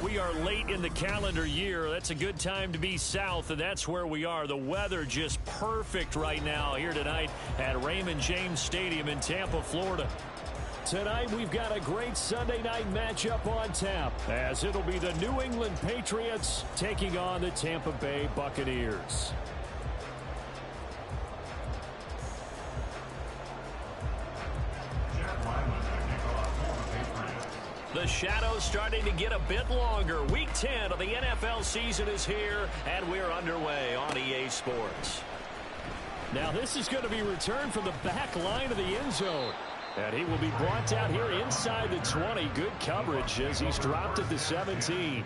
We are late in the calendar year. That's a good time to be south, and that's where we are. The weather just perfect right now here tonight at Raymond James Stadium in Tampa, Florida. Tonight, we've got a great Sunday night matchup on tap, as it'll be the New England Patriots taking on the Tampa Bay Buccaneers. The shadow's starting to get a bit longer. Week 10 of the NFL season is here, and we're underway on EA Sports. Now, this is going to be returned from the back line of the end zone. And he will be brought down here inside the 20. Good coverage as he's dropped at the 17.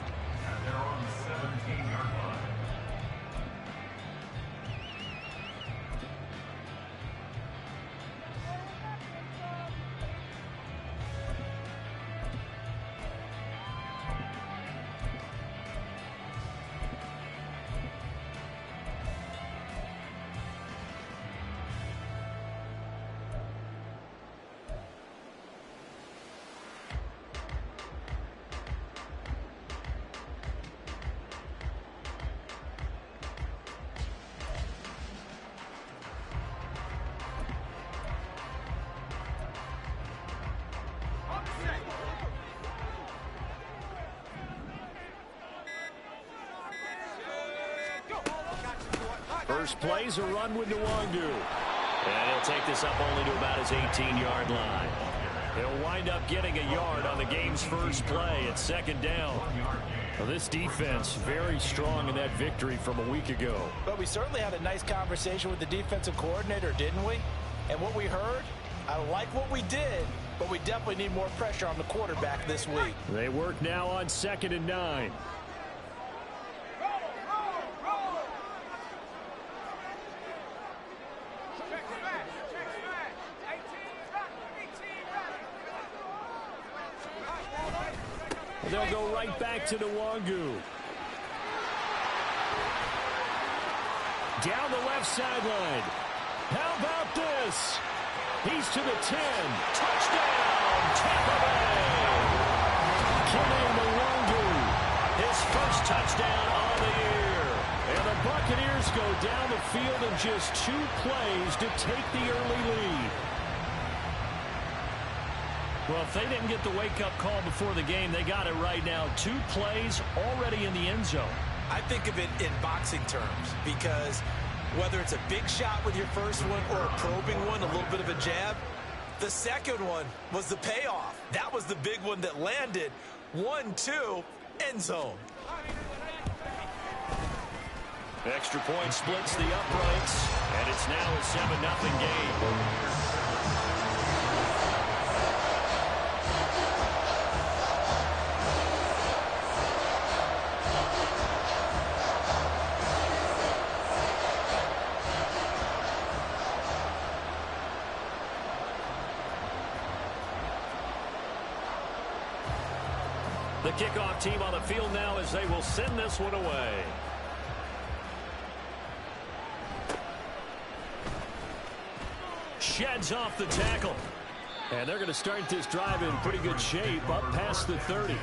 First play's a run with Nwangu. And he'll take this up only to about his 18-yard line. He'll wind up getting a yard on the game's first play at second down. Well, this defense very strong in that victory from a week ago. But we certainly had a nice conversation with the defensive coordinator, didn't we? And what we heard, I like what we did, but we definitely need more pressure on the quarterback this week. They work now on 2nd and 9. They'll go right back to Nwangu. Down the left sideline. How about this? He's to the 10. Touchdown, Tampa Bay! Nwangu. His first touchdown on the year. And the Buccaneers go down the field in just 2 plays to take the early lead. Well, if they didn't get the wake-up call before the game, they got it right now. 2 plays already in the end zone. I think of it in boxing terms because whether it's a big shot with your first one or a probing one, a little bit of a jab, the second one was the payoff. That was the big one that landed. 1-2, end zone. Extra point splits the uprights, and it's now a 7-0 game. The kickoff team on the field now as they will send this one away. Sheds off the tackle. And they're going to start this drive in pretty good shape up past the 30.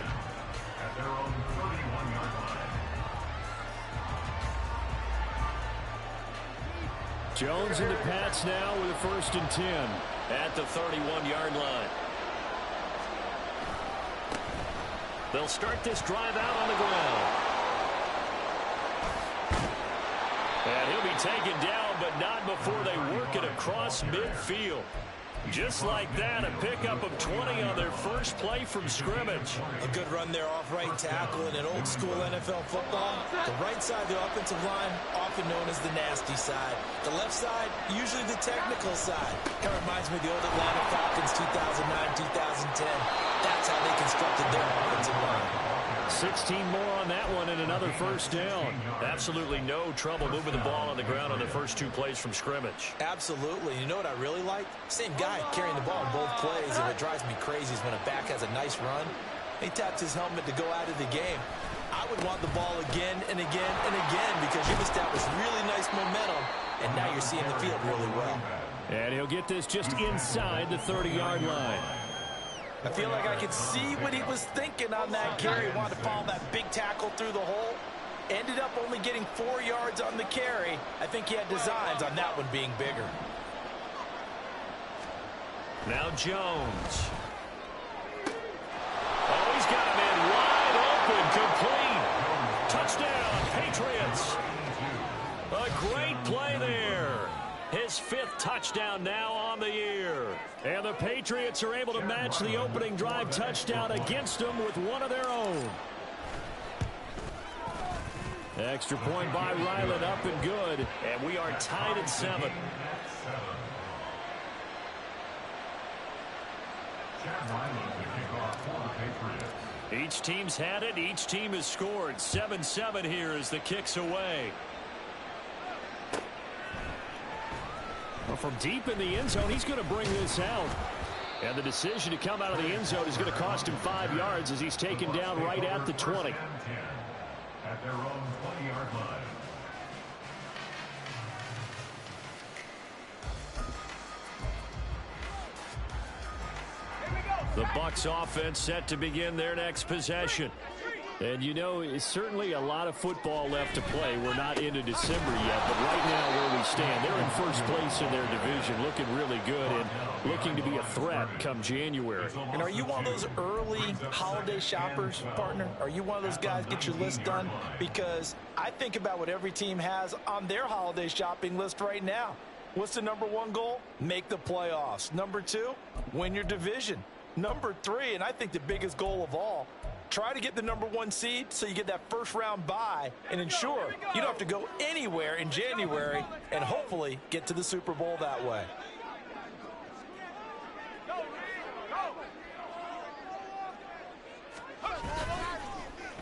Jones and the Pats now with a 1st and 10. At the 31-yard line. They'll start this drive out on the ground. And he'll be taken down, but not before they work it across midfield. Just like that, a pickup of 20 on their first play from scrimmage. A good run there off right tackle in an old-school NFL football. The right side of the offensive line, often known as the nasty side. The left side, usually the technical side. Kind of reminds me of the old Atlanta Falcons 2009-2010. That's how they constructed their offensive line. 16 more on that one and another first down. Absolutely no trouble moving the ball on the ground on the first 2 plays from scrimmage. Absolutely. You know what I really like? Same guy carrying the ball in both plays, and what drives me crazy is when a back has a nice run, he taps his helmet to go out of the game. I would want the ball again and again and again because you've established really nice momentum, and now you're seeing the field really well. And he'll get this just inside the 30-yard line. I feel like I could see what he was thinking on that carry. He wanted to follow that big tackle through the hole. Ended up only getting 4 yards on the carry. I think he had designs on that one being bigger. Now Jones. Oh, he's got him in wide open, complete. Touchdown, Patriots. A great play there. His 5th touchdown now on the year. And the Patriots are able to match the opening drive touchdown against them with one of their own. Extra point by Ryland, up and good. And we are tied at 7. Each team's had it. Each team has scored. 7-7 here as the kick's away. Well, from deep in the end zone, he's going to bring this out. And the decision to come out of the end zone is going to cost him 5 yards as he's taken down right at the 20. At their own 20-yard line. The Bucs offense set to begin their next possession. And, you know, it's certainly a lot of football left to play. We're not into December yet, but right now where we stand, they're in first place in their division, looking really good and looking to be a threat come January. And are you one of those early holiday shoppers, partner? Are you one of those guys get your list done? Because I think about what every team has on their holiday shopping list right now. What's the number 1 goal? Make the playoffs. Number 2, win your division. Number 3, and I think the biggest goal of all, try to get the number 1 seed so you get that first-round bye and ensure you don't have to go anywhere in January and hopefully get to the Super Bowl that way.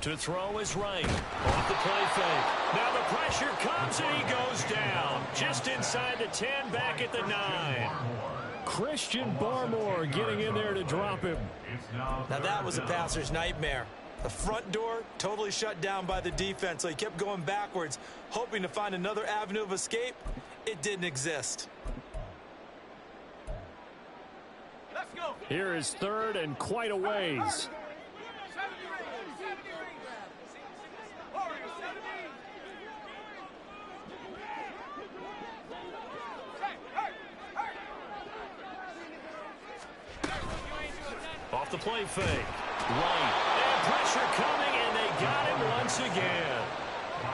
To throw is right. Off the play fake. Now the pressure comes and he goes down. Just inside the 10, back at the 9. Christian Barmore getting in there to drop him. Now that was a passer's nightmare. The front door totally shut down by the defense, so he kept going backwards, hoping to find another avenue of escape. It didn't exist. Let's go. Here is 3rd and quite a ways. Off the play fake. Right. And pressure coming, and they got him once again.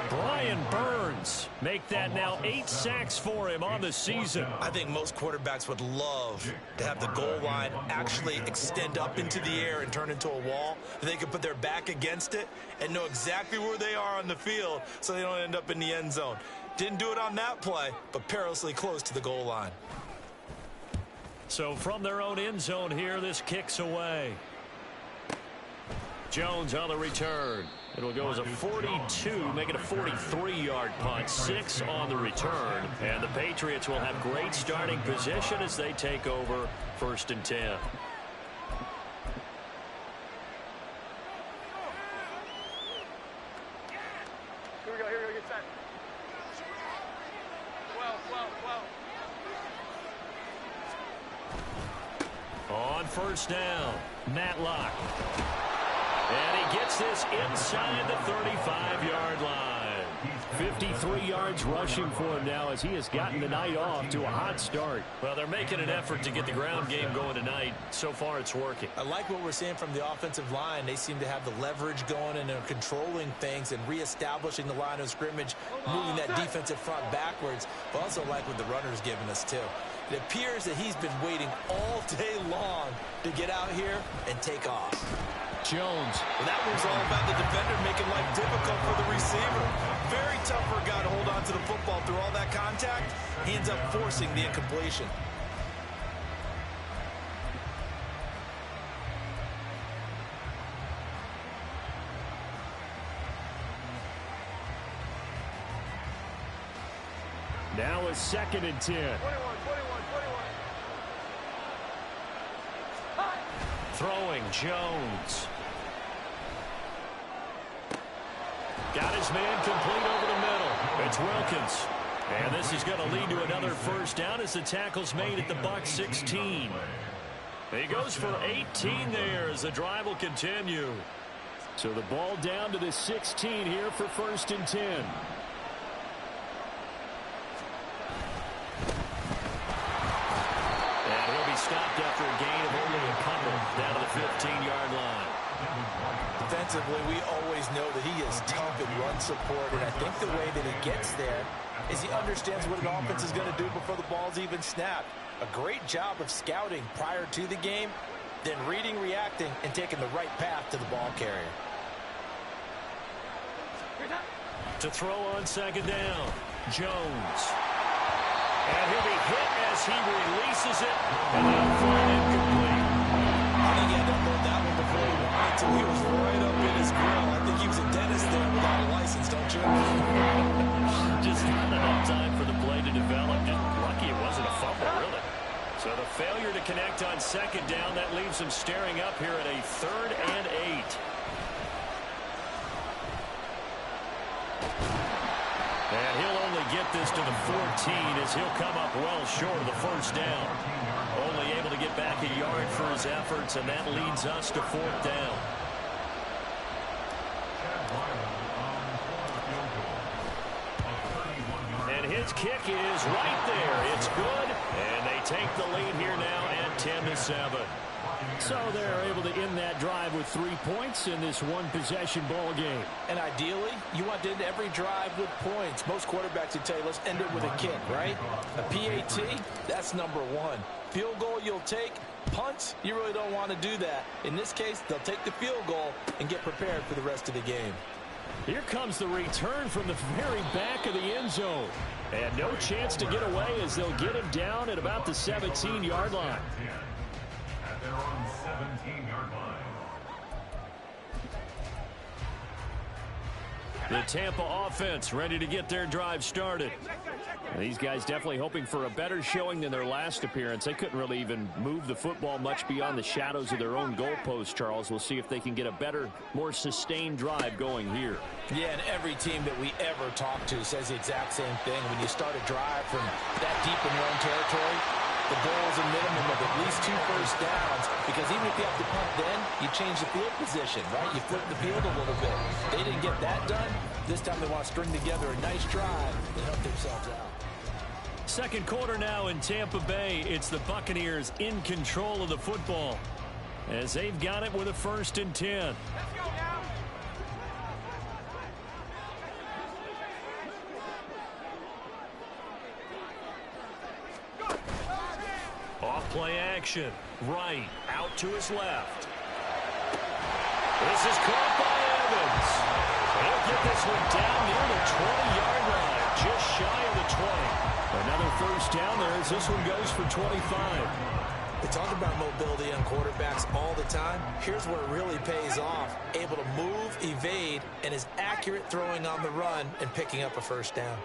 Brian Burns make that now 8 sacks for him on the season. I think most quarterbacks would love to have the goal line actually extend up into the air and turn into a wall. They could put their back against it and know exactly where they are on the field so they don't end up in the end zone. Didn't do it on that play, but perilously close to the goal line. So from their own end zone here, this kicks away. Jones on the return. It'll go as a 42, make it a 43-yard punt, 6 on the return. And the Patriots will have great starting position as they take over 1st and 10. Here we go, get set. 12. On 1st down, Matlock. And he gets this inside the 35-yard line. 53 yards rushing for him now as he has gotten the night off to a hot start. Well, they're making an effort to get the ground game going tonight. So far, it's working. I like what we're seeing from the offensive line. They seem to have the leverage going and they're controlling things and reestablishing the line of scrimmage, moving that defensive front backwards. But also like what the runner's giving us, too. It appears that he's been waiting all day long to get out here and take off. Jones. Well, that was all about the defender making life difficult for the receiver. Very tough for a guy to hold on to the football through all that contact. He ends up forcing the incompletion. Now a 2nd and 10. 21. Throwing, Jones. Got his man complete over the middle. It's Wilkins. And this is going to lead to another 1st down as the tackle's made at the Bucs 16. He goes for 18 there as the drive will continue. So the ball down to the 16 here for 1st and 10. And he'll be stopped after a gain of only a couple down to the 15-yard line. Defensively, we always know that he is tough in run support, and I think the way that he gets there is he understands what an offense is going to do before the ball's even snapped. A great job of scouting prior to the game, then reading, reacting, and taking the right path to the ball carrier. To throw on 2nd down, Jones. And he'll be hit as he releases it, and that'll fly incomplete. I think he had to unload that one before he wanted to. He was right up in his grill. I think he was a dentist there without a license, don't you? Just not enough time for the play to develop. Just lucky it wasn't a fumble, really. So the failure to connect on 2nd down, that leaves him staring up here at a 3rd and 8. And he'll only get this to the 14 as he'll come up well short of the 1st down. Only able to get back a yard for his efforts, and that leads us to 4th down. And his kick is right there. It's good, and they take the lead here now at 10-7. So they're able to end that drive with 3 points in this one-possession ball game. And ideally, you want to end every drive with points. Most quarterbacks would tell you, let's end it with a kick, right? A PAT, that's number 1. Field goal you'll take. Punts, you really don't want to do that. In this case, they'll take the field goal and get prepared for the rest of the game. Here comes the return from the very back of the end zone. And no chance to get away as they'll get him down at about the 17-yard line. At their own 17-yard line. The Tampa offense ready to get their drive started. These guys definitely hoping for a better showing than their last appearance. They couldn't really even move the football much beyond the shadows of their own goalpost, Charles. We'll see if they can get a better, more sustained drive going here. Yeah, and every team that we ever talk to says the exact same thing. When you start a drive from that deep in your own territory, the goal is a minimum of at least 2 first downs, because even if you have to punt then, you change the field position, right? You flip the field a little bit. They didn't get that done. This time they want to string together a nice drive and help themselves out. 2nd quarter now in Tampa Bay. It's the Buccaneers in control of the football as they've got it with a 1st and 10. Let's go now. Off play action. Right. Out to his left. This is caught by Evans. He'll get this one down near the 20-yard line. Just shy of the 20. Another 1st down there as this one goes for 25. They talk about mobility on quarterbacks all the time. Here's where it really pays off. Able to move, evade, and is accurate throwing on the run and picking up a 1st down.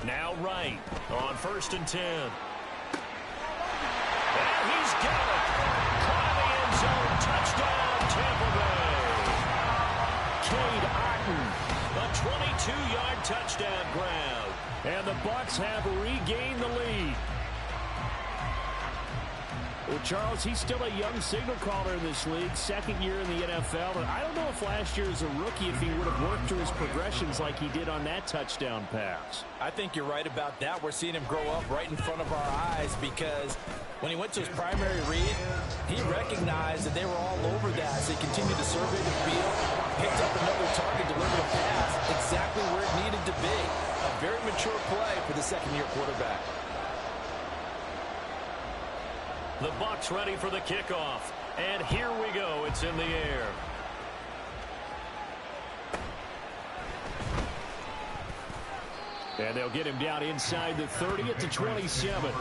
Now right on 1st and 10. And he's got it. Caught in the end zone. Touchdown, Tampa Bay. Cade Otton, a 22-yard touchdown grab. And the Bucs have regained the lead. Well, Charles, he's still a young signal caller in this league, 2nd year in the NFL. And I don't know if last year as a rookie if he would have worked through his progressions like he did on that touchdown pass. I think you're right about that. We're seeing him grow up right in front of our eyes, because when he went to his primary read, he recognized that they were all over that. So he continued to survey the field, picked up another target, delivered a pass exactly where it needed to be. A very mature play for the 2nd-year quarterback. The Bucs ready for the kickoff. And here we go. It's in the air. And they'll get him down inside the 30 at the 27.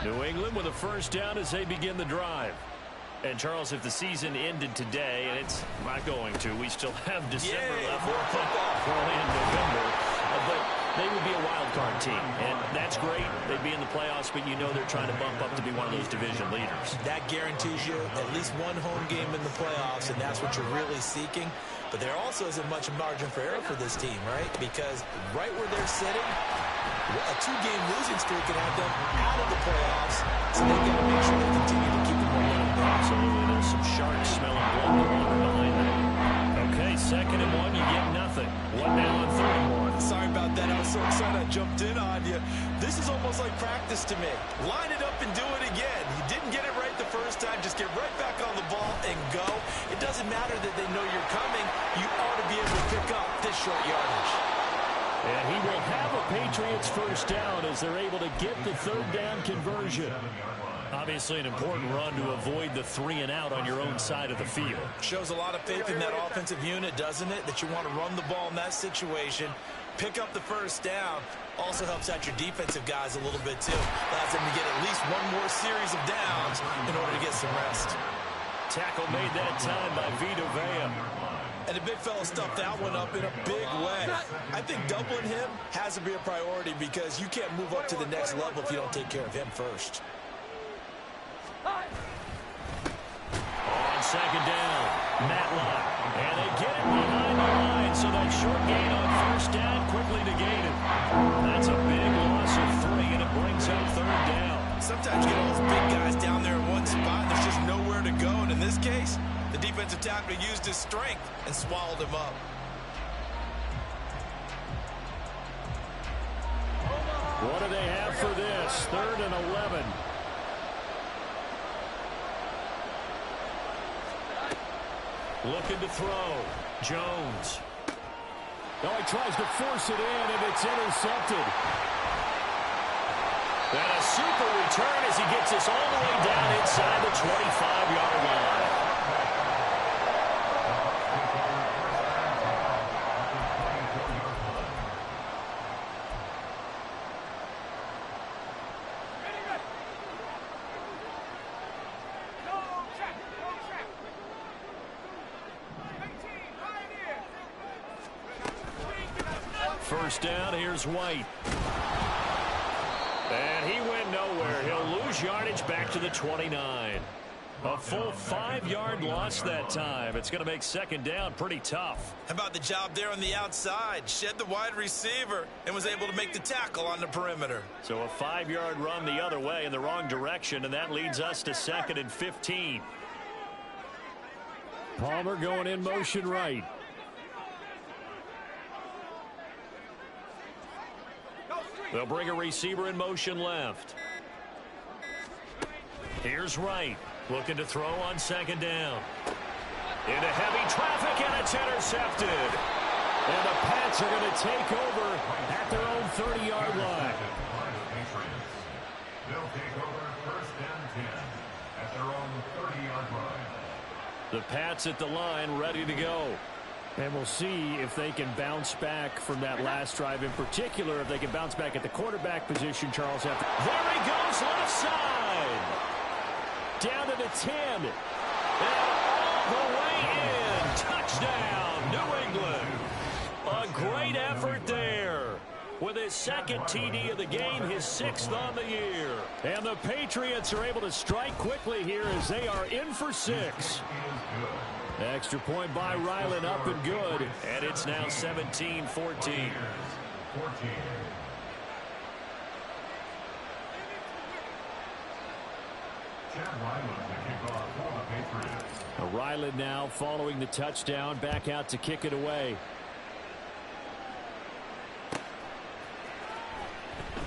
New England with a 1st down as they begin the drive. And, Charles, if the season ended today, and it's not going to, we still have December left. More football. Early in November. But they would be a wild card team, and that's great. They'd be in the playoffs, but you know they're trying to bump up to be one of those division leaders. That guarantees you at least one home game in the playoffs, and that's what you're really seeking. But there also isn't much margin for error for this team, right? Because right where they're sitting, a 2-game losing streak can have them out of the playoffs, so they got to make sure they continue to keep the momentum going. Absolutely. There's some sharks smelling blood no longer behind them. Okay, 2nd and 1, you get nothing. What now on 3rd and 1? Sorry about that. I was so excited I jumped in on you. This is almost like practice to me. Line it up and do it again. You didn't get it right the first time. Just get right back on the ball and go. It doesn't matter that they know you're coming. You ought to be able to pick up this short yardage. And he will have a Patriots first down as they're able to get the 3rd down conversion. Obviously an important run to avoid the 3 and out on your own side of the field. Shows a lot of faith in that offensive unit, doesn't it? That you want to run the ball in that situation. Pick up the first down. Also helps out your defensive guys a little bit too. Allows them to get at least one more series of downs in order to get some rest. Tackle made that time by Vita Vea. And the big fella stuffed that one up in a big way. I think doubling him has to be a priority because you can't move up to the next level if you don't take care of him first. On 2nd down, Matlock. And they get it behind the line, so that short gain on 1st down quickly negated. That's a big loss of 3, and it brings up 3rd down. Sometimes you get all those big guys down there in one spot, and there's just nowhere to go. And in this case, the defensive tackle used his strength and swallowed him up. What do they have for this? 3rd and 11. Looking to throw. Jones. Oh, he tries to force it in, and it's intercepted. And a super return as he gets us all the way down inside the 25-yard line. First down, here's White. And he went nowhere. He'll lose yardage back to the 29. A full 5-yard loss that time. It's going to make 2nd down pretty tough. How about the job there on the outside? Shed the wide receiver and was able to make the tackle on the perimeter. So a 5-yard run the other way in the wrong direction, and that leads us to 2nd and 15. Palmer going in motion right. They'll bring a receiver in motion left. Here's Wright. Looking to throw on 2nd down. Into heavy traffic, and it's intercepted. And the Pats are going to take over at their own 30-yard line. They'll take over 1st and 10 at their own 30-yard line. The Pats at the line, ready to go. And we'll see if they can bounce back from that last drive. In particular, if they can bounce back at the quarterback position, Charles. There he goes, left side. Down to the 10. And all the way in. Touchdown, New England. A great effort there. With his 2nd TD of the game, his 6th on the year. And the Patriots are able to strike quickly here as they are in for 6. Extra point by Ryland, up and good. And it's now 17-14. Ryland now following the touchdown, back out to kick it away.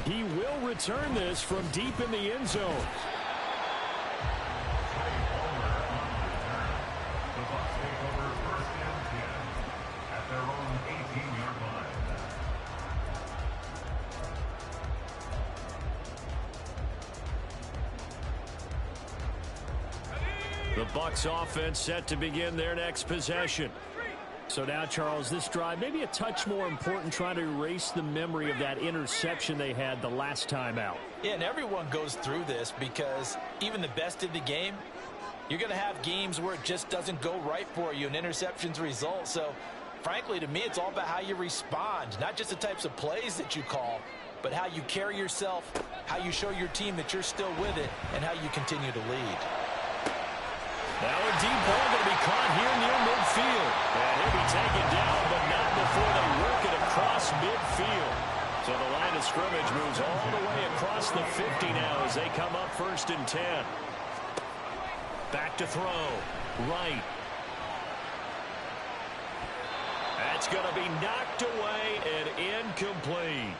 He will return this from deep in the end zone. The Bucs take over 1st and 10 at their own 18-yard line. The Bucs offense set to begin their next possession. So now, Charles, this drive maybe a touch more important, trying to erase the memory of that interception they had the last time out. Yeah, and everyone goes through this because even the best in the game, You're going to have games where it just doesn't go right for you and interceptions result. So, frankly, to me, it's all about how you respond, not just the types of plays that you call, but how you carry yourself, how you show your team that you're still with it, and how you continue to lead. Now a deep ball going to be caught here near midfield. And he'll be taken down, but not before they work it across midfield. So the line of scrimmage moves all the way across the 50 now as they come up 1st and 10. Back to throw. Right. That's going to be knocked away and incomplete.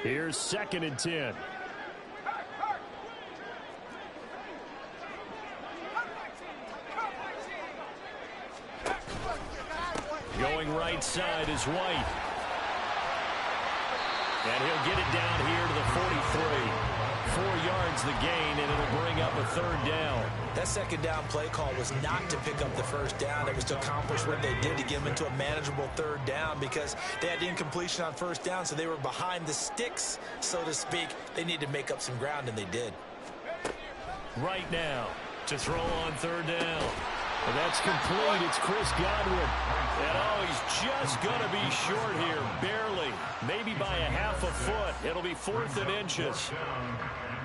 Here's 2nd and 10. Going right side is White. And he'll get it down here to the 43. 4 yards the gain, and it'll bring up a 3rd down. That 2nd down play call was not to pick up the 1st down. It was to accomplish what they did to get them into a manageable 3rd down because they had incompletion on 1st down, so they were behind the sticks, so to speak. They needed to make up some ground, and they did. Right now to throw on 3rd down. And that's complete. It's Chris Godwin. And he's just going to be short here, barely. Maybe by a half a foot. It'll be 4th and inches.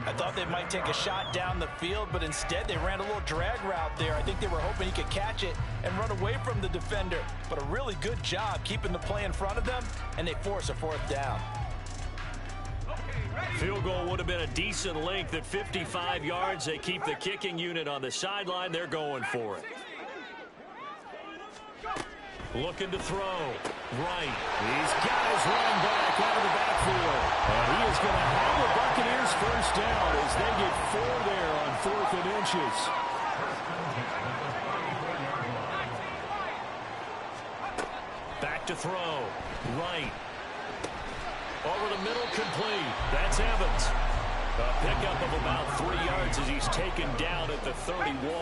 I thought they might take a shot down the field, but instead they ran a little drag route there. I think they were hoping he could catch it and run away from the defender. But a really good job keeping the play in front of them, and they force a 4th down. Field goal would have been a decent length at 55 yards. They keep the kicking unit on the sideline. They're going for it. Looking to throw. Right. He's got his running back out of the backfield. And he is going to have the Buccaneers 1st down as they get 4 there on 4th and inches. Back to throw. Right. Over the middle, complete. That's Evans. A pickup of about 3 yards as he's taken down at the 31.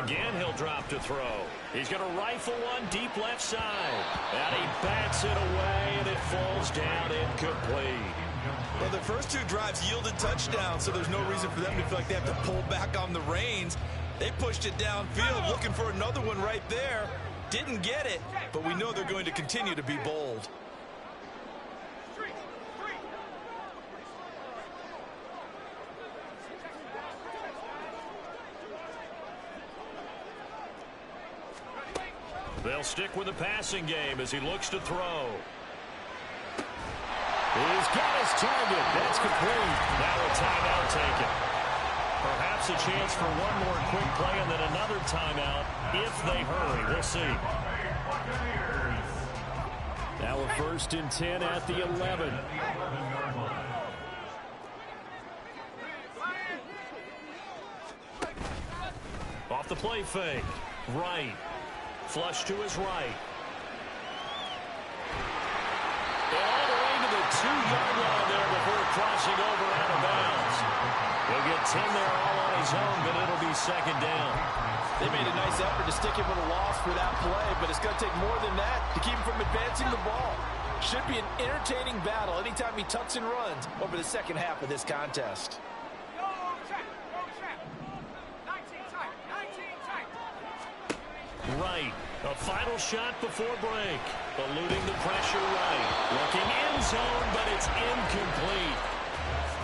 Again, he'll drop to throw. He's going to rifle one deep left side. And he bats it away, and it falls down incomplete. Well, the first 2 drives yielded touchdowns, so there's no reason for them to feel like they have to pull back on the reins. They pushed it downfield, looking for another one right there. Didn't get it, but we know they're going to continue to be bold. They'll stick with the passing game as he looks to throw. He's got his target. That's complete. Now a timeout taken. Perhaps a chance for one more quick play and then another timeout if they hurry. We'll see. Now a 1st and 10 at the 11. Off the play fake. Right. Flush to his right. And all the way to the 2-yard line there before crossing over out of bounds. He'll get 10 there all on his own, but it'll be 2nd down. They made a nice effort to stick him with a loss for that play, but it's going to take more than that to keep him from advancing the ball. Should be an entertaining battle anytime he tucks and runs over the second half of this contest. Right. A final shot before break. Eluding the pressure right. Looking end zone, but it's incomplete.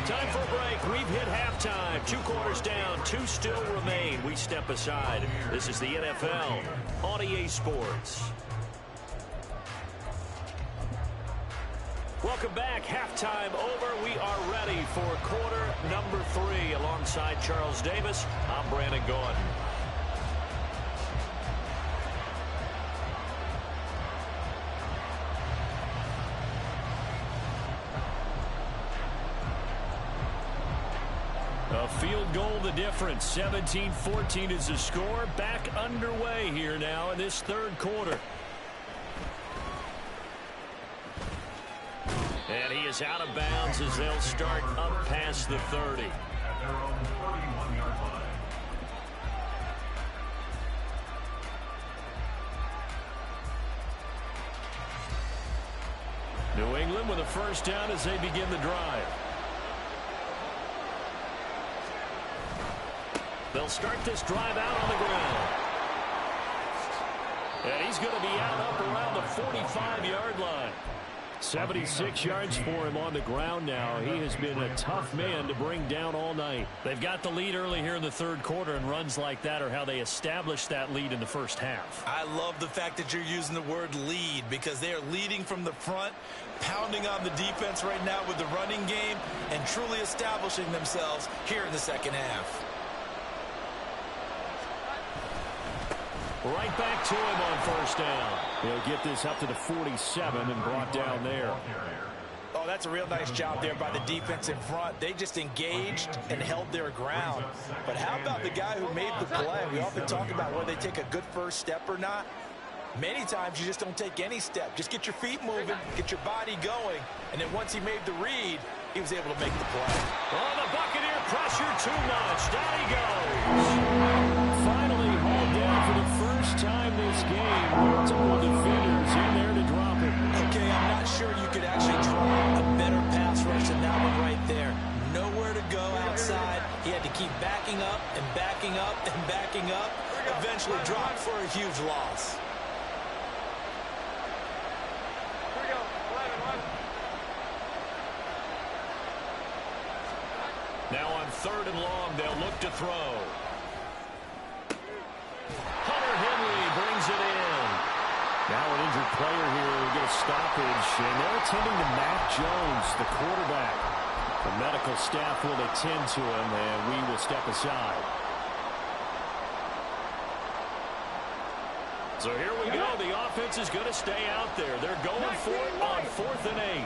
Time for a break. We've hit halftime. 2 quarters down. 2 still remain. We step aside. This is the NFL on EA Sports. Welcome back. Halftime over. We are ready for quarter number 3. Alongside Charles Davis, I'm Brandon Gordon. A field goal the difference. 17-14 is the score. Back underway here now in this 3rd quarter. And he is out of bounds as they'll start up past the 30. New England with a first down as they begin the drive. They'll start this drive out on the ground. And he's going to be out up around the 45-yard line. 76 yards for him on the ground now. He has been a tough man to bring down all night. They've got the lead early here in the third quarter, and runs like that are how they established that lead in the first half. I love the fact that you're using the word lead, because they are leading from the front, pounding on the defense right now with the running game, and truly establishing themselves here in the second half. Right back to him on first down. He'll get this up to the 47 and brought down there. Oh, that's a real nice job there by the defense in front. They just engaged and held their ground. But how about the guy who made the play? We often talk about whether they take a good first step or not. Many times you just don't take any step. Just get your feet moving, get your body going, and then once he made the read, he was able to make the play. Oh, the Buccaneer pressure too much. Down he goes. Finally hauled down for the first time this game. Multiple defenders in there to drop it. Okay, I'm not sure you could actually draw a better pass rush than that one right there. Nowhere to go outside. He had to keep backing up and backing up and backing up. Eventually dropped for a huge loss. Now on third and long, they'll look to throw. Hunter Henry brings it in. Now an injured player here will get a stoppage, and they're attending to Mac Jones, the quarterback. The medical staff will attend to him, and we will step aside. So here we go. The offense is going to stay out there. They're going for it on 4th and 8.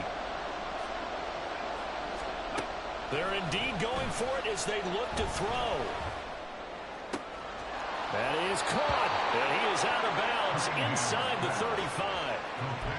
They're indeed going for it as they look to throw. That is caught, and he is out of bounds inside the 35.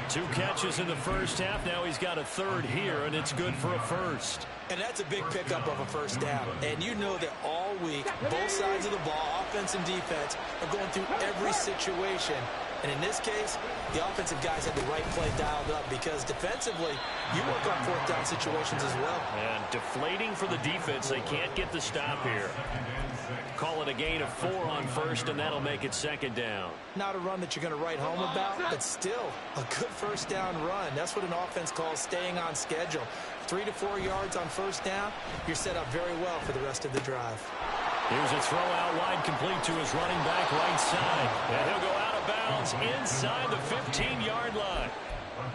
2 catches in the first half. Now he's got a third here, and it's good for a first. And that's a big pickup of a first down. And you know that all week, both sides of the ball, offense and defense, are going through every situation. And in this case, the offensive guys had the right play dialed up, because defensively, you work on 4th down situations as well. And deflating for the defense. They can't get the stop here. Call it a gain of 4 on first, and that'll make it 2nd down. Not a run that you're going to write home about, but still a good first down run. That's what an offense calls staying on schedule. 3 to 4 yards on first down, you're set up very well for the rest of the drive. Here's a throw out wide, complete to his running back right side. And he'll go out of bounds inside the 15-yard line.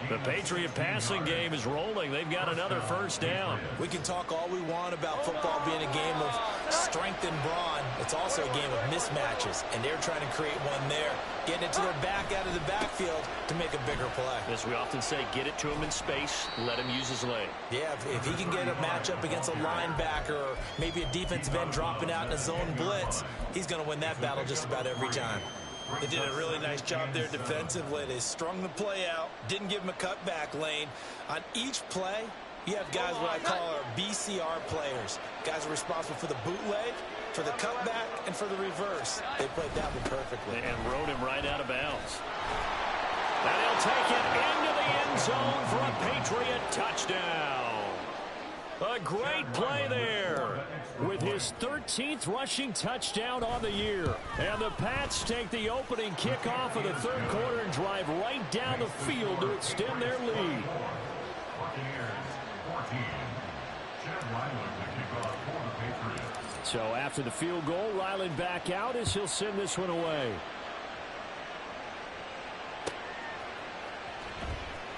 The Patriot passing game is rolling. They've got another first down. We can talk all we want about football being a game of strength and brawn. It's also a game of mismatches, and they're trying to create one there, getting it to their back out of the backfield to make a bigger play. As we often say, get it to him in space, let him use his leg. Yeah, if he can get a matchup against a linebacker or maybe a defensive end dropping out in a zone blitz, he's going to win that battle just about every time. They did a really nice job there defensively. They strung the play out, didn't give him a cutback lane. On each play, you have guys what I call our BCR players. Guys are responsible for the bootleg, for the cutback, and for the reverse. They played that one perfectly. And rode him right out of bounds. And he'll take it into the end zone for a Patriot touchdown. A great play there with his 13th rushing touchdown on the year. And the Pats take the opening kickoff of the third quarter and drive right down the field to extend their lead. So after the field goal, Ryland back out as he'll send this one away.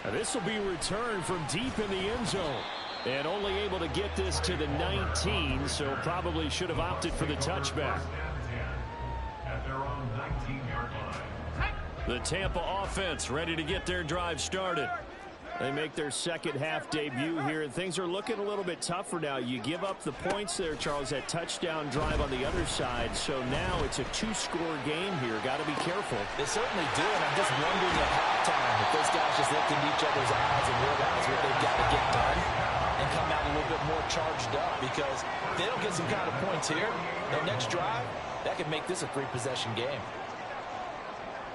Now this will be returned from deep in the end zone. And only able to get this to the 19, so probably should have opted for the touchback. The Tampa offense ready to get their drive started. They make their second half debut here, and things are looking a little bit tougher now. You give up the points there, Charles, that touchdown drive on the other side, so now it's a 2-score game here. Got to be careful. They certainly do, and I'm just wondering at halftime if those guys just look into each other's eyes and realize what they've got to get done and come out a little bit more charged up, because if they don't get some kind of points here, their next drive, that could make this a 3-possession game.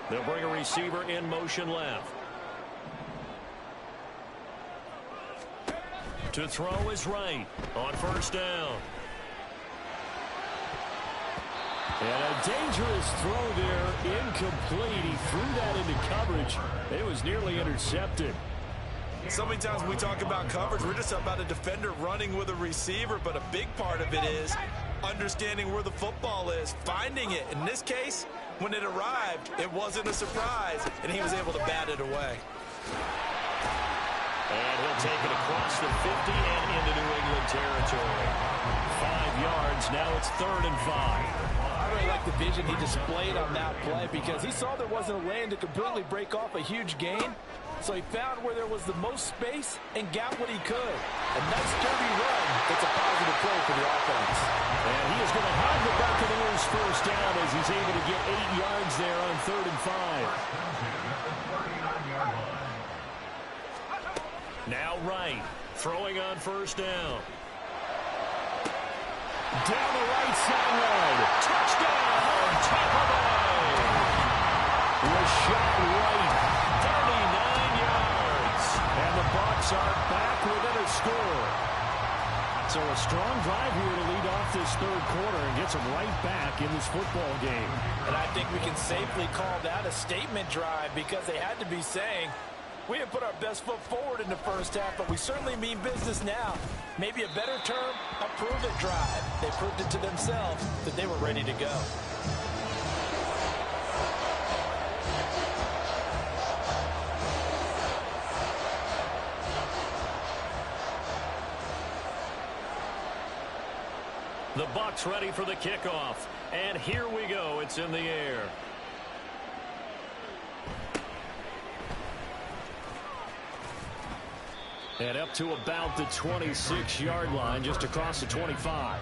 They'll bring a receiver in motion left. To throw is right on first down. And a dangerous throw there, incomplete. He threw that into coverage. It was nearly intercepted. So many times when we talk about coverage, we're just about a defender running with a receiver, but a big part of it is understanding where the football is, finding it. In this case, when it arrived, it wasn't a surprise, and he was able to bat it away. And he'll take it across the 50 and into New England territory. 5 yards, now it's 3rd and 5. I really like the vision he displayed on that play because he saw there wasn't a lane to completely break off a huge gain. So he found where there was the most space and got what he could. A nice derby run. It's a positive play for the offense. And he is going to have the Buccaneers first down as he's able to get 8 yards there on 3rd and 5. Now Wright, throwing on first down. Down the right sideline. Touchdown on top of it. Rashad Wright, 39 yards. And the Bucs are back within a score. So a strong drive here to lead off this 3rd quarter and gets them right back in this football game. And I think we can safely call that a statement drive because they had to be saying, we didn't put our best foot forward in the first half, but we certainly mean business now. Maybe a better term, a prove-it drive. They proved it to themselves that they were ready to go. The Bucs ready for the kickoff. And here we go. It's in the air. And up to about the 26-yard line, just across the 25.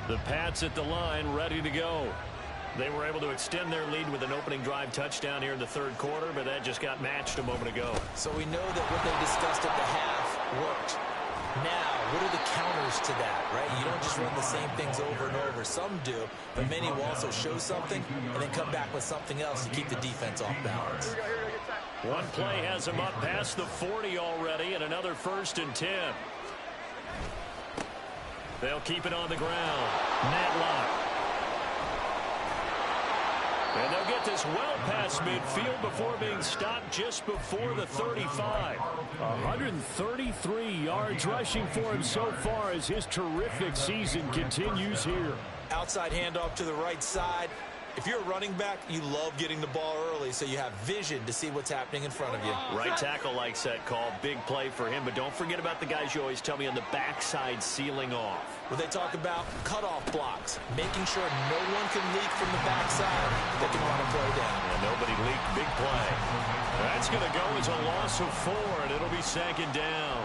The Pats at the line, ready to go. They were able to extend their lead with an opening drive touchdown here in the 3rd quarter, but that just got matched a moment ago. So we know that what they discussed at the half worked. Now, what are the counters to that, right? You don't just run the same things over and over. Some do, but many will also show something and then come back with something else to keep the defense off balance. One play has them up past the 40 already, and another 1st and 10. They'll keep it on the ground. Matlock. And they'll get this well past midfield before being stopped just before the 35. 133 yards rushing for him so far as his terrific season continues here. Outside handoff to the right side. If you're a running back, you love getting the ball early so you have vision to see what's happening in front of you. Right tackle likes that call. Big play for him, but don't forget about the guys you always tell me on the backside sealing off. Well, they talk about cutoff blocks, making sure no one can leak from the backside that can run a play down. And nobody leaked. Big play. That's going to go as a loss of 4, and it'll be 2nd down.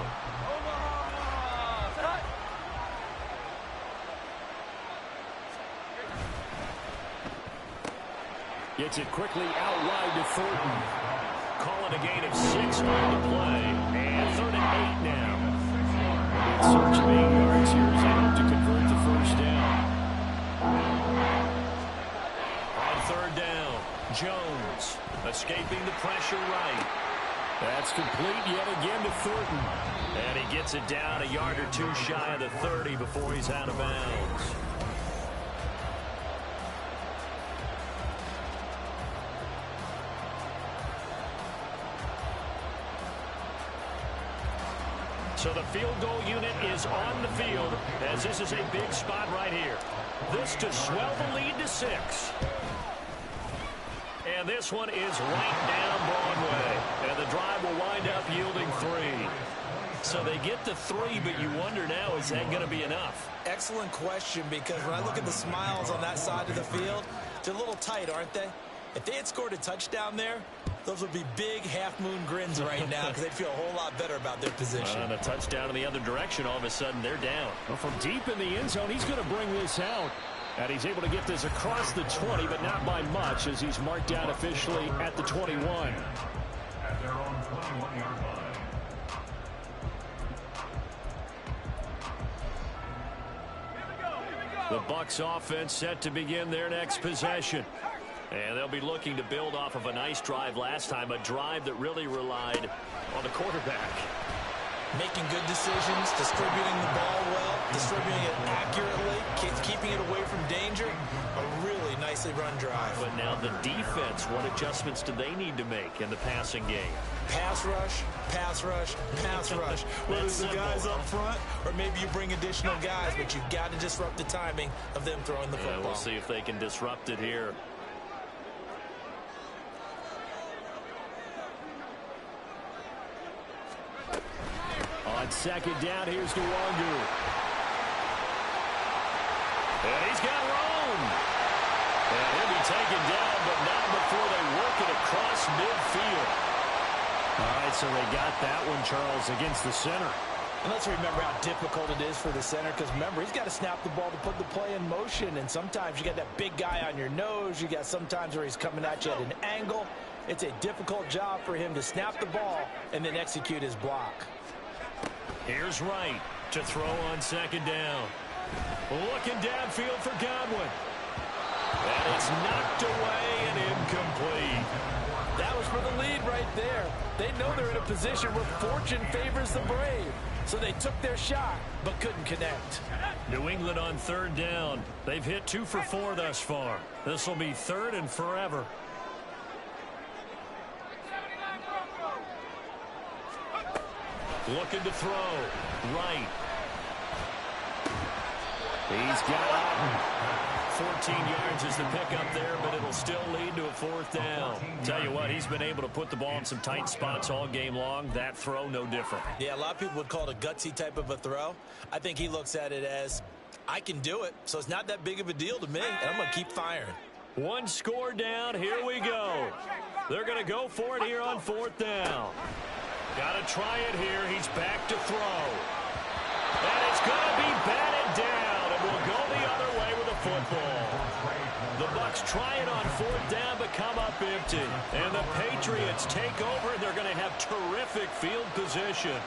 Gets it quickly out wide to Thornton. Calling a gain of 6 on the play. And 3rd and 8 now. Search of 8 yards here as they hope to convert the first down. On 3rd down, Jones escaping the pressure right. That's complete yet again to Thornton. And he gets it down a yard or 2 shy of the 30 before he's out of bounds. So the field goal unit is on the field as this is a big spot right here. This to swell the lead to 6. And this one is right down Broadway. And the drive will wind up yielding 3. So they get to 3, but you wonder now, is that going to be enough? Excellent question, because when I look at the smiles on that side of the field, they're a little tight, aren't they? If they had scored a touchdown there, those would be big half-moon grins right now because they'd feel a whole lot better about their position. And a touchdown in the other direction, all of a sudden they're down. Well, from deep in the end zone, he's going to bring this out. And he's able to get this across the 20, but not by much as he's marked down officially at the 21. At their own 21-yard line. The Bucs offense set to begin their next possession. And they'll be looking to build off of a nice drive last time, a drive that really relied on the quarterback. Making good decisions, distributing the ball well, distributing it accurately, keeping it away from danger. A really nicely run drive. But now the defense, what adjustments do they need to make in the passing game? Pass rush, pass rush, pass rush. Whether it's the guys up front or maybe you bring additional guys, but you've got to disrupt the timing of them throwing the football. We'll see if they can disrupt it here. On second down, here's Nwangu. And he's got room. And he'll be taken down, but not before they work it across midfield. All right, so they got that one, Charles, against the center. And let's remember how difficult it is for the center, because remember, he's got to snap the ball to put the play in motion, and sometimes you got that big guy on your nose. You got sometimes where he's coming at you at an angle. It's a difficult job for him to snap the ball and then execute his block. Here's Wright to throw on second down. Looking downfield for Godwin. And it's knocked away and incomplete. That was for the lead right there. They know they're in a position where fortune favors the brave. So they took their shot, but couldn't connect. New England on third down. They've hit 2 for 4 thus far. This will be third and forever. Looking to throw. Right. He's got 14 yards is the pickup there, but it'll still lead to a fourth down. Tell you what, he's been able to put the ball in some tight spots all game long. That throw, no different. Yeah, a lot of people would call it a gutsy type of a throw. I think he looks at it as, I can do it, so it's not that big of a deal to me, and I'm going to keep firing. One score down. Here we go. They're going to go for it here on fourth down. Got to try it here. He's back to throw. And it's going to be batted down, and we'll go the other way with the football. The Bucs try it on fourth down, but come up empty. And the Patriots take over, and they're going to have terrific field position.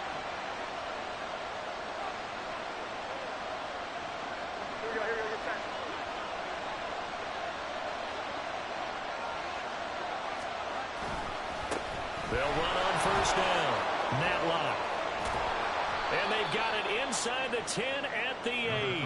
They'll run on first down. Matlock. And they've got it inside the 10 at the 8.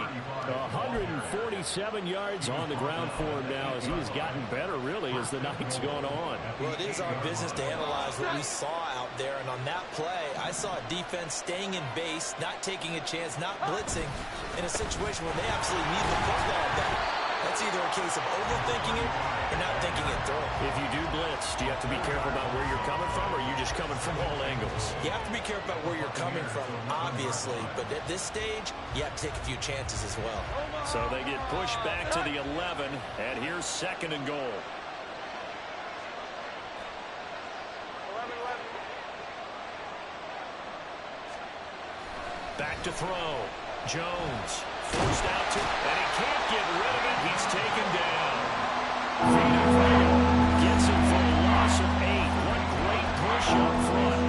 147 yards on the ground for him now as he has gotten better, really, as the night's gone on. Well, it is our business to analyze what we saw out there. And on that play, I saw a defense staying in base, not taking a chance, not blitzing in a situation where they absolutely need the football back. That's either a case of overthinking it or not thinking it through. If you do blitz, do you have to be careful about where you're coming from, or are you just coming from all angles? You have to be careful about where you're coming from, obviously. But at this stage, you have to take a few chances as well. So they get pushed back to the 11, and here's second and goal. Back to throw. Jones forced out to, and he can't get rid of it. He's taken down. Gets him for a loss of 8. What great push up front.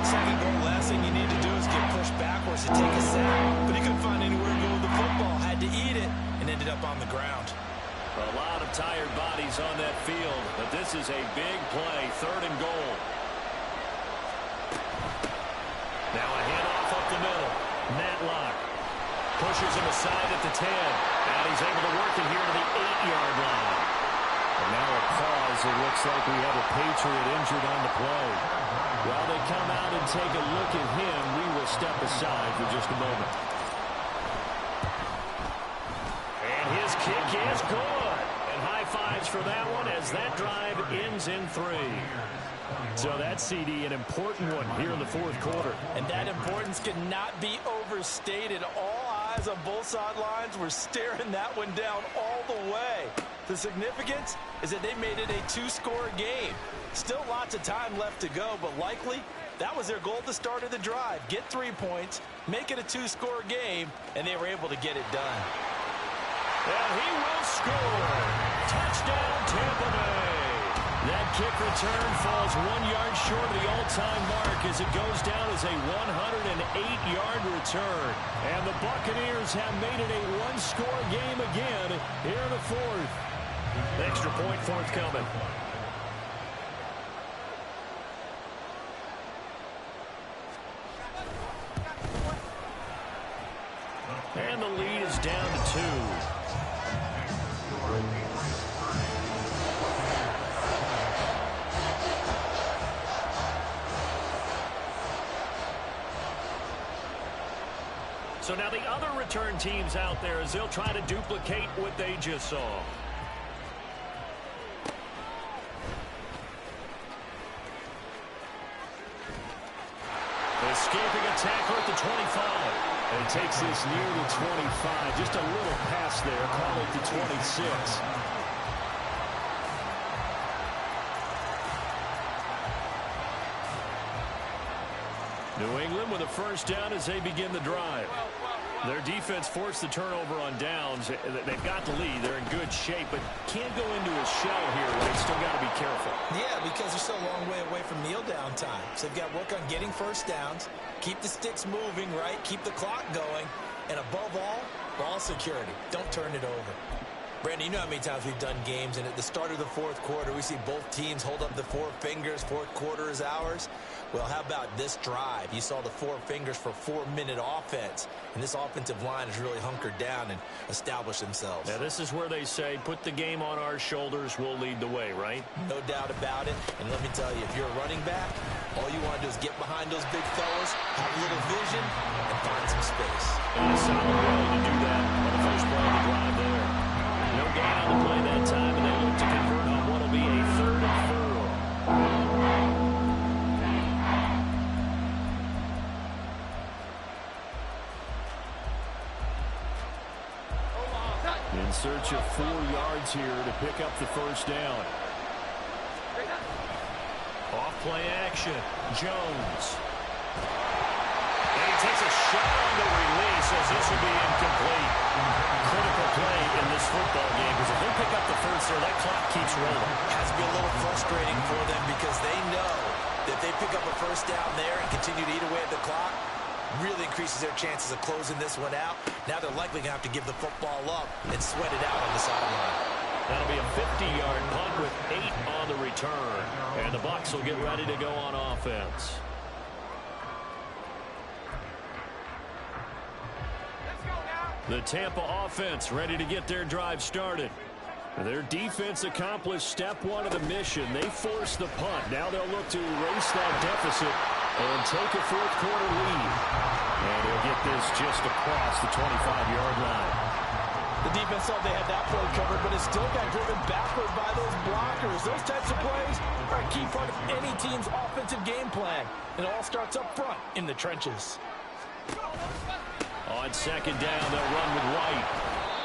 Second goal, last thing you need to do is get pushed backwards to take a sack. But he couldn't find anywhere to go with the football. Had to eat it and ended up on the ground. A lot of tired bodies on that field, but this is a big play. Third and goal. Now a handoff up the middle. Matlock pushes him aside at the 10. And he's able to work it here to the 8-yard line. And now a pause. It looks like we have a Patriot injured on the play. While they come out and take a look at him, we will step aside for just a moment. And his kick is good. And high fives for that one as that drive ends in 3. So that CD, an important one here in the fourth quarter. And that importance cannot be overstated. All eyes on both sidelines were staring that one down all the way. The significance is that they made it a 2-score game. Still lots of time left to go, but likely that was their goal at the start of the drive. Get 3 points, make it a 2-score game, and they were able to get it done. And he will score. Touchdown, Tampa Bay. That kick return falls 1 yard short of the all-time mark as it goes down as a 108-yard return. And the Buccaneers have made it a one-score game again here in the fourth. Extra point forthcoming. And the lead is down to 2. So now the other return teams out there as they'll try to duplicate what they just saw. Escaping a tackle at the 25. And it takes this near the 25. Just a little pass there. Call it the 26. New England with a first down as they begin the drive. Their defense forced the turnover on downs. They've got the lead. They're in good shape, but can't go into a shell here where they still got to be careful. Yeah, because they're still a long way away from kneel down time. So they've got to work on getting first downs, keep the sticks moving, right? Keep the clock going. And above all, ball security. Don't turn it over. Brandon, you know how many times we've done games, and at the start of the fourth quarter, we see both teams hold up the 4 fingers, fourth quarter is ours. Well, how about this drive? You saw the 4 fingers for 4-minute offense, and this offensive line has really hunkered down and established themselves. Now, this is where they say, put the game on our shoulders, we'll lead the way, right? No doubt about it, and let me tell you, if you're a running back, all you want to do is get behind those big fellas, have a little vision, and find some space. And a solid way to do that on the first play of the drive there. No gain on the play that time, and they look to convert on what will be a 3rd and 4. In search of 4 yards here to pick up the first down. Off play action. Jones. And he takes a shot on the release as this will be incomplete. Critical play in this football game because if they pick up the first there, that clock keeps rolling. Has to be a little frustrating for them because they know that if they pick up a first down there and continue to eat away at the clock, really increases their chances of closing this one out. Now they're likely going to have to give the football up and sweat it out on the sideline. That'll be a 50-yard punt with 8 on the return. And the Bucs will get ready to go on offense. The Tampa offense ready to get their drive started. Their defense accomplished step 1 of the mission. They forced the punt. Now they'll look to erase that deficit and take a fourth quarter lead. And they'll get this just across the 25-yard line. The defense thought they had that play covered, but it still got driven backward by those blockers. Those types of plays are a key part of any team's offensive game plan. It all starts up front in the trenches. On second down, they'll run with White.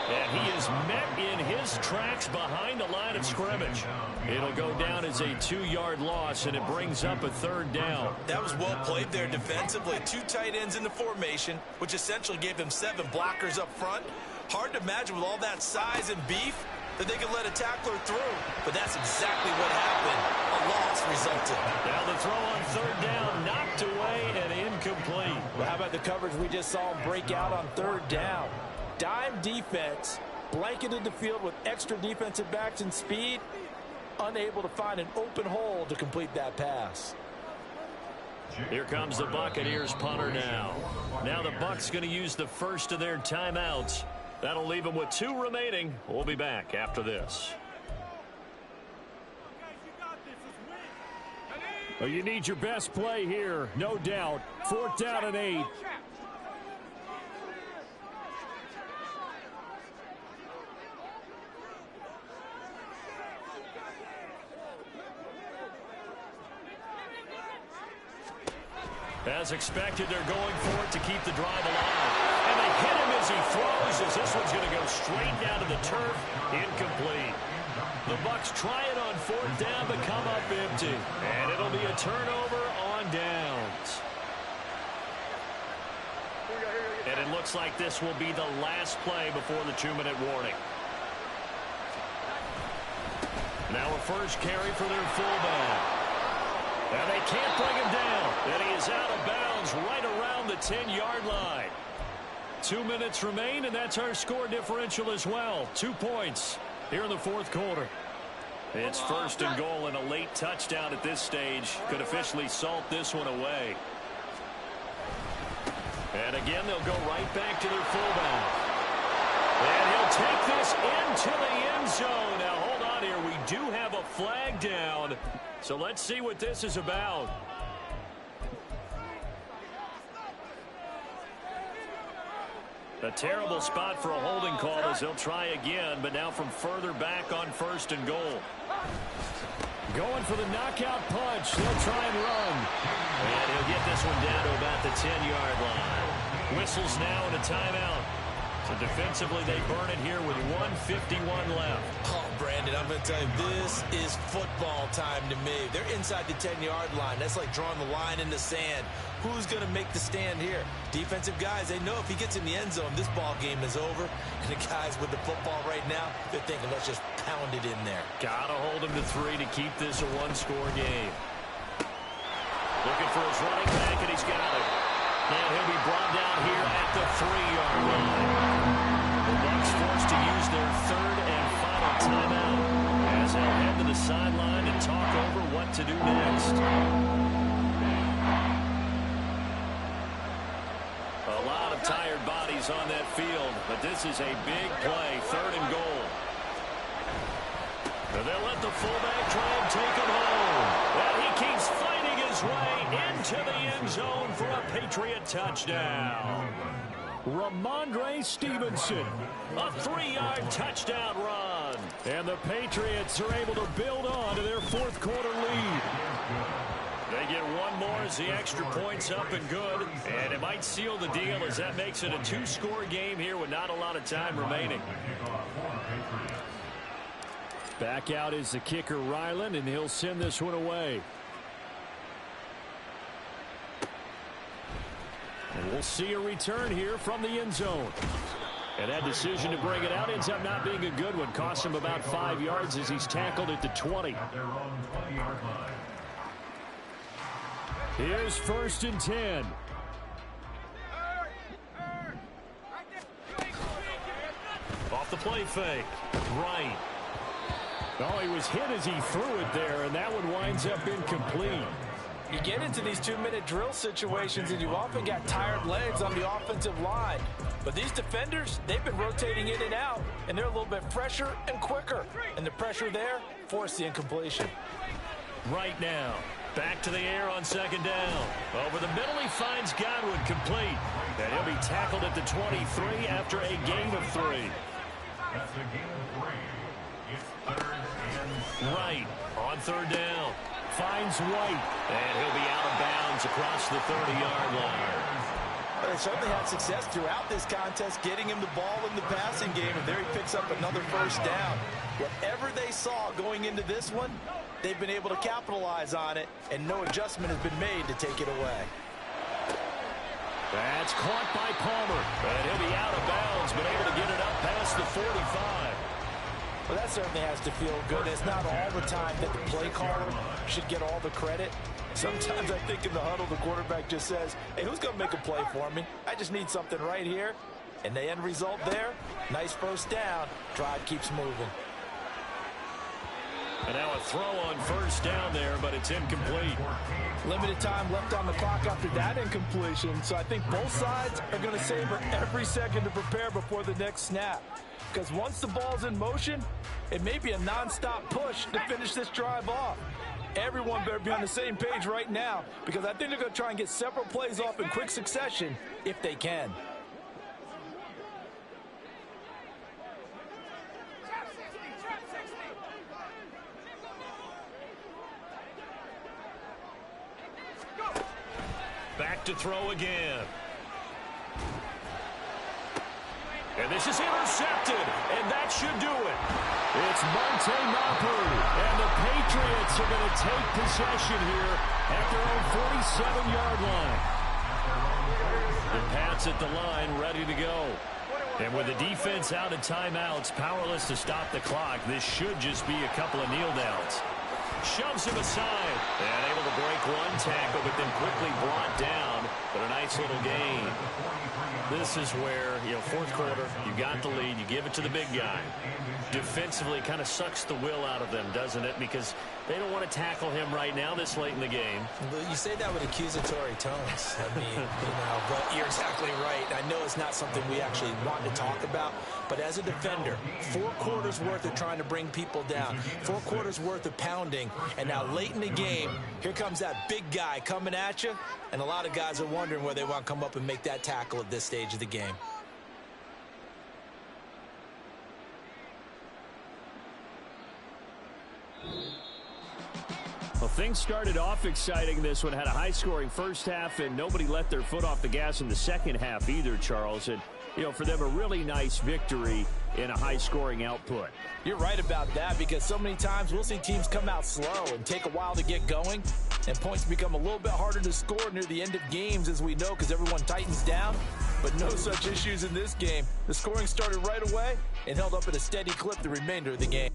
And he is met in his tracks behind the line of scrimmage. It'll go down as a 2-yard loss, and it brings up a 3rd down. That was well played there defensively. 2 tight ends in the formation, which essentially gave them 7 blockers up front. Hard to imagine with all that size and beef that they could let a tackler through. But that's exactly what happened. A loss resulted. Now the throw on 3rd down, knocked away and incomplete. Well, how about the coverage we just saw him break out on 3rd down? Dime defense, blanketed the field with extra defensive backs and speed, unable to find an open hole to complete that pass. Here comes the Buccaneers punter now. Now the Bucs going to use the first of their timeouts. That'll leave them with 2 remaining. We'll be back after this. Well, you need your best play here, no doubt. 4th down and 8. As expected, they're going for it to keep the drive alive. And they hit him as he throws, as this one's going to go straight down to the turf. Incomplete. The Bucs try it on 4th down, but come up empty. And it'll be a turnover on downs. And it looks like this will be the last play before the 2-minute warning. Now a first carry for their fullback. And they can't bring him down. And he is out of bounds right around the 10-yard line. 2 minutes remain, and that's our score differential as well. 2 points here in the fourth quarter. It's first and goal, and a late touchdown at this stage could officially salt this one away. And again, they'll go right back to their fullback. And he'll take this into the end zone. Now, hold on here. We do have a flag down. So let's see what this is about. A terrible spot for a holding call as they'll try again, but now from further back on first and goal. Going for the knockout punch. They'll try and run. And he'll get this one down to about the 10-yard line. Whistles now and a timeout. So defensively, they burn it here with 1:51 left. Oh, Brandon, I'm going to tell you, this is football time to me. They're inside the 10-yard line. That's like drawing the line in the sand. Who's going to make the stand here? Defensive guys, they know if he gets in the end zone, this ball game is over. And the guys with the football right now, they're thinking, let's just pound it in there. Got to hold him to 3 to keep this a one-score game. Looking for his running back, and he's got it. And he'll be brought down here at the 3-yard line. The Bucs forced to use their third and final timeout as they'll head to the sideline and talk over what to do next. A lot of tired bodies on that field, but this is a big play, third and goal. And they'll let the fullback try and take him home. And he keeps fighting his way into the end zone for a Patriot touchdown. Ramondre Stevenson. A 3-yard touchdown run. And the Patriots are able to build on to their fourth quarter lead. They get one more as the extra point's up and good. And it might seal the deal as that makes it a 2-score game here with not a lot of time remaining. Back out is the kicker, Ryland, and he'll send this one away. And we'll see a return here from the end zone. And that decision to bring it out ends up not being a good one. Cost him about 5 yards as he's tackled at the 20. Here's first and 10. Off the play fake. Right. Oh, he was hit as he threw it there, and that one winds up incomplete. You get into these 2-minute drill situations, and you've often got tired legs on the offensive line. But these defenders, they've been rotating in and out, and they're a little bit fresher and quicker. And the pressure there forced the incompletion. Right now, back to the air on second down. Over the middle, he finds Godwin complete. And he'll be tackled at the 23 after a gain of 3. That's a gain of 3. It's third and Right on third down. Finds White. And he'll be out of bounds across the 30-yard line. But they certainly had success throughout this contest getting him the ball in the passing game, and there he picks up another first down. Whatever they saw going into this one, they've been able to capitalize on it, and no adjustment has been made to take it away. That's caught by Palmer. And he'll be out of bounds, but able to get it up past the 45. Well, that certainly has to feel good. It's not all the time that the play caller should get all the credit. Sometimes I think in the huddle, the quarterback just says, hey, who's going to make a play for me? I just need something right here. And the end result there, nice first down. Drive keeps moving. And now a throw on first down there, but it's incomplete. Limited time left on the clock after that incompletion. So I think both sides are going to savor every second to prepare before the next snap. Because once the ball's in motion, it may be a nonstop push to finish this drive off. Everyone better be on the same page right now, because I think they're going to try and get several plays off in quick succession if they can. Back to throw again. And this is intercepted, and that should do it. It's Monte Mapu, and the Patriots are going to take possession here at their own 47-yard line. The Pats at the line, ready to go. And with the defense out of timeouts, powerless to stop the clock, this should just be a couple of kneel downs. Shoves him aside. And able to break one tackle, but then quickly brought down. But a nice little gain. This is where, fourth quarter, you got the lead, you give it to the big guy. Defensively, kind of sucks the will out of them, doesn't it? Because they don't want to tackle him right now this late in the game. You say that with accusatory tones. I mean, but you're exactly right. I know it's not something we actually want to talk about, but as a defender, 4 quarters worth of trying to bring people down, 4 quarters worth of pounding, and now late in the game, here comes that big guy coming at you, and a lot of guys are wondering where they want to come up and make that tackle at this stage of the game. Well, things started off exciting. This one had a high-scoring first half, and nobody let their foot off the gas in the second half either, Charles. And, for them, a really nice victory in a high-scoring output. You're right about that, because so many times we'll see teams come out slow and take a while to get going, and points become a little bit harder to score near the end of games, as we know, because everyone tightens down. But no such issues in this game. The scoring started right away and held up at a steady clip the remainder of the game.